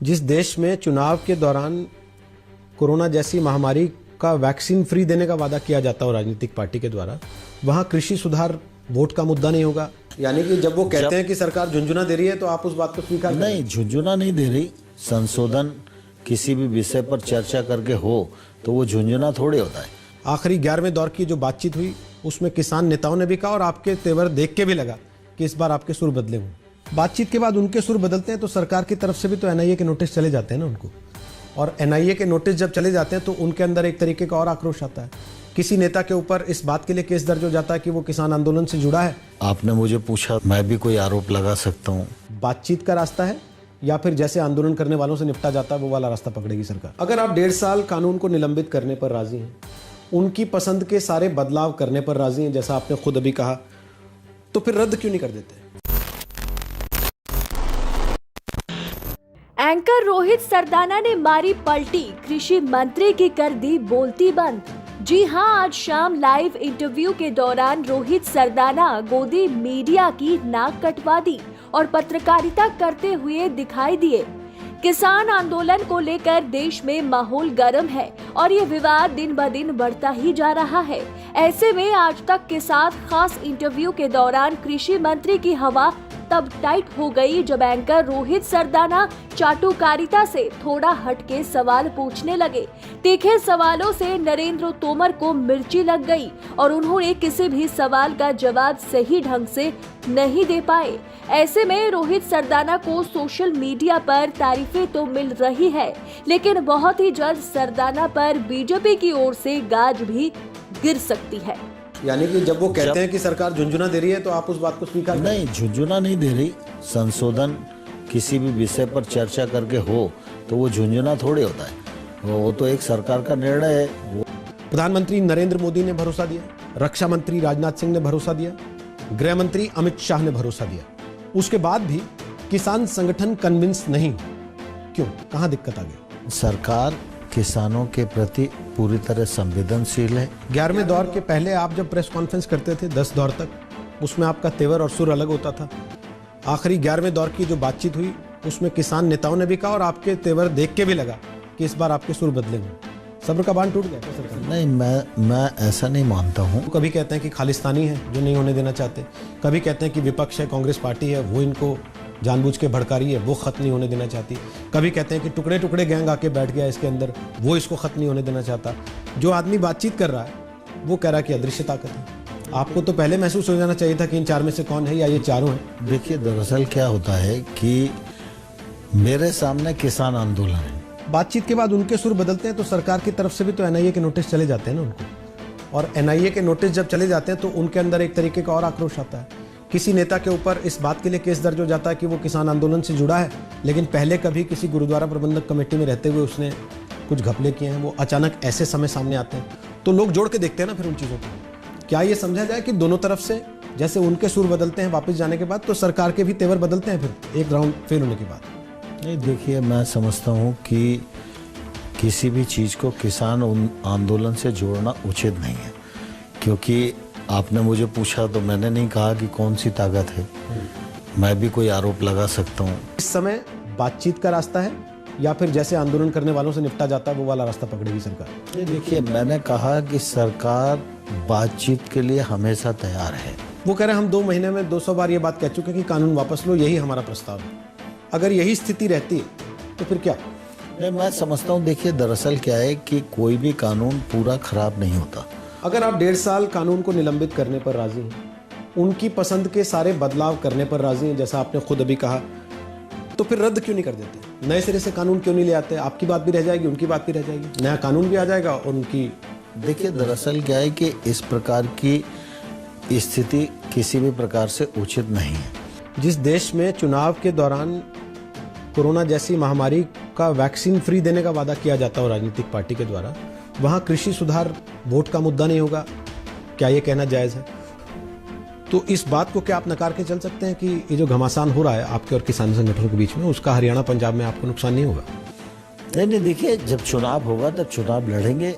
जिस देश में चुनाव के दौरान कोरोना जैसी महामारी का वैक्सीन फ्री देने का वादा किया जाता हो राजनीतिक पार्टी के द्वारा, वहां कृषि सुधार वोट का मुद्दा नहीं होगा। यानी कि जब वो कहते हैं कि सरकार झुंझुना दे रही है तो आप उस बात को स्वीकार करें? नहीं, झुंझुना नहीं दे रही। संशोधन किसी भी विषय पर चर्चा करके हो तो वो झुंझुना थोड़े होता है। आखिरी 11वें दौर की जो बातचीत हुई उसमें किसान नेताओं ने भी कहा और आपके तेवर देख के भी लगा कि इस बार आपके सुर बदले हुए। बातचीत के बाद उनके सुर बदलते हैं तो सरकार की तरफ से भी तो एनआईए के नोटिस चले जाते हैं ना उनको, और एनआईए के नोटिस जब चले जाते हैं तो उनके अंदर एक तरीके का और आक्रोश आता है। किसी नेता के ऊपर इस बात के लिए केस दर्ज हो जाता है कि वो किसान आंदोलन से जुड़ा है। आपने मुझे पूछा, मैं भी कोई आरोप लगा सकता हूँ। बातचीत का रास्ता है या फिर जैसे आंदोलन करने वालों से निपटा जाता है वो वाला रास्ता पकड़ेगी सरकार? अगर आप 1.5 साल कानून को निलंबित करने पर राजी हैं, उनकी पसंद के सारे बदलाव करने पर राजी हैं, जैसा आपने खुद अभी कहा, तो फिर रद्द क्यों नहीं कर देते? एंकर रोहित सरदाना ने मारी पलटी, कृषि मंत्री की कर दी बोलती बंद। जी हां, आज शाम लाइव इंटरव्यू के दौरान रोहित सरदाना गोदी मीडिया की नाक कटवा दी और पत्रकारिता करते हुए दिखाई दिए। किसान आंदोलन को लेकर देश में माहौल गर्म है और ये विवाद दिन ब दिन बढ़ता ही जा रहा है। ऐसे में आज तक के साथ खास इंटरव्यू के दौरान कृषि मंत्री की हवा तब टाइट हो गई जब एंकर रोहित सरदाना चाटुकारिता से थोड़ा हटके सवाल पूछने लगे। तीखे सवालों से नरेंद्र तोमर को मिर्ची लग गई और उन्होंने किसी भी सवाल का जवाब सही ढंग से नहीं दे पाए। ऐसे में रोहित सरदाना को सोशल मीडिया पर तारीफें तो मिल रही है, लेकिन बहुत ही जल्द सरदाना पर बीजेपी की ओर से गाज भी गिर सकती है। यानी कि जब वो कहते हैं कि सरकार झुंझुना दे रही है तो आप उस बात को स्वीकार करें? नहीं, झुंझुना नहीं दे रही। संशोधन किसी भी विषय पर चर्चा करके हो तो वो झुंझुना थोड़े होता है। वो तो एक सरकार का निर्णय है। प्रधानमंत्री नरेंद्र मोदी ने भरोसा दिया, रक्षा मंत्री राजनाथ सिंह ने भरोसा दिया, गृह मंत्री अमित शाह ने भरोसा दिया, उसके बाद भी किसान संगठन कन्विंस नहीं। क्यों, कहां दिक्कत आ गई? सरकार किसानों के प्रति पूरी तरह संवेदनशील है। 11वें दौर के पहले आप जब प्रेस कॉन्फ्रेंस करते थे 10 दौर तक, उसमें आपका तेवर और सुर अलग होता था। आखिरी 11वें दौर की जो बातचीत हुई उसमें किसान नेताओं ने भी कहा और आपके तेवर देख के भी लगा कि इस बार आपके सुर बदले हुए। सब्र का बांध टूट गया क्या सरकार? नहीं, मैं ऐसा नहीं मानता हूँ। कभी कहते हैं कि खालिस्तानी है जो नहीं होने देना चाहते, कभी कहते हैं कि विपक्ष है, कांग्रेस पार्टी है वो इनको जानबूझ के भड़का रही है, वो खत्म नहीं होने देना चाहती। कभी कहते हैं कि टुकड़े टुकड़े गैंग आके बैठ गया इसके अंदर, वो इसको खत्म नहीं होने देना चाहता। जो आदमी बातचीत कर रहा है वो कह रहा है कि अदृश्य ताकत है। आपको तो पहले महसूस हो जाना चाहिए था कि इन 4 में से कौन है या ये चारों हैं। देखिए, दरअसल क्या होता है कि मेरे सामने किसान आंदोलन है। बातचीत के बाद उनके सुर बदलते हैं तो सरकार की तरफ से भी तो एनआईए के नोटिस चले जाते हैं ना उनको, और एनआईए के नोटिस जब चले जाते हैं तो उनके अंदर एक तरीके का और आक्रोश आता है। किसी नेता के ऊपर इस बात के लिए केस दर्ज हो जाता है कि वो किसान आंदोलन से जुड़ा है, लेकिन पहले कभी किसी गुरुद्वारा प्रबंधक कमेटी में रहते हुए उसने कुछ घपले किए हैं। वो अचानक ऐसे समय सामने आते हैं तो लोग जोड़ के देखते हैं ना फिर उन चीज़ों को। क्या ये समझा जाए कि दोनों तरफ से जैसे उनके सुर बदलते हैं वापस जाने के बाद, तो सरकार के भी तेवर बदलते हैं फिर एक राउंड फेल होने के बाद? नहीं, देखिए, मैं समझता हूँ कि किसी भी चीज़ को किसान आंदोलन से जोड़ना उचित नहीं है, क्योंकि आपने मुझे पूछा तो मैंने नहीं कहा कि कौन सी ताकत है। मैं भी कोई आरोप लगा सकता हूँ। इस समय बातचीत का रास्ता है या फिर जैसे आंदोलन करने वालों से निपटा जाता है वो वाला रास्ता पकड़ेगी सरकार? देखिए, मैंने कहा कि सरकार बातचीत के लिए हमेशा तैयार है। वो कह रहे हैं हम 2 महीने में 200 बार ये बात कह चुके हैं कि कानून वापस लो, यही हमारा प्रस्ताव है। अगर यही स्थिति रहती तो फिर क्या? नहीं, मैं समझता हूँ, देखिए, दरअसल क्या है कि कोई भी कानून पूरा खराब नहीं होता। अगर आप 1.5 साल कानून को निलंबित करने पर राजी हैं, उनकी पसंद के सारे बदलाव करने पर राजी हैं, जैसा आपने खुद अभी कहा, तो फिर रद्द क्यों नहीं कर देते? नए सिरे से कानून क्यों नहीं ले आते? आपकी बात भी रह जाएगी, उनकी बात भी रह जाएगी, नया कानून भी आ जाएगा और उनकी। देखिए, दरअसल क्या है कि इस प्रकार की स्थिति किसी भी प्रकार से उचित नहीं है। जिस देश में चुनाव के दौरान कोरोना जैसी महामारी का वैक्सीन फ्री देने का वादा किया जाता हो राजनीतिक पार्टी के द्वारा, वहां कृषि सुधार वोट का मुद्दा नहीं होगा, क्या ये कहना जायज है? तो इस बात को क्या आप नकार के चल सकते हैं कि ये जो घमासान हो रहा है आपके और किसान संगठनों के बीच में, उसका हरियाणा पंजाब में आपको नुकसान नहीं होगा? नहीं, देखिए, जब चुनाव होगा तब चुनाव लड़ेंगे।